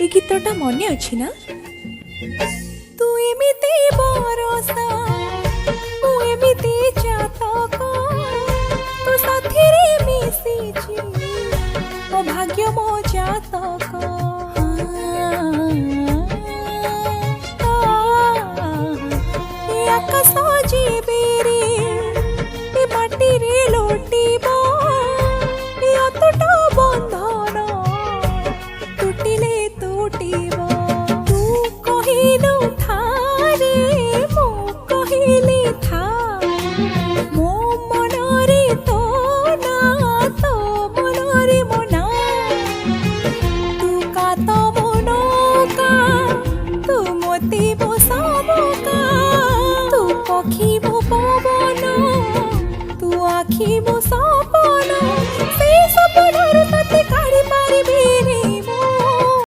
এই গীতটা মনে ଅଛି না? তু এমিতি বরসা মু এমিতি চাতক তো সাথীরে মিশিছি ও ভাগ্য মো জাতক আকাশ জীবিরে এ মাটিরে লোটিব এ অতট বন্ধন টুটিলে টুটিব তু কহিলু থারে মু কহিলি থা ମୋ ମନରେ ତୋ ନା ତୋ ମନରେ ମୋ ନା ତୁ କାତ ମୋ ନୌକା ତୁ ମୋତି ମୋ ସବୁକା ତୁ ପକ୍ଷୀ ମୋ ପବନ ତୁ ଆଖି ମୋ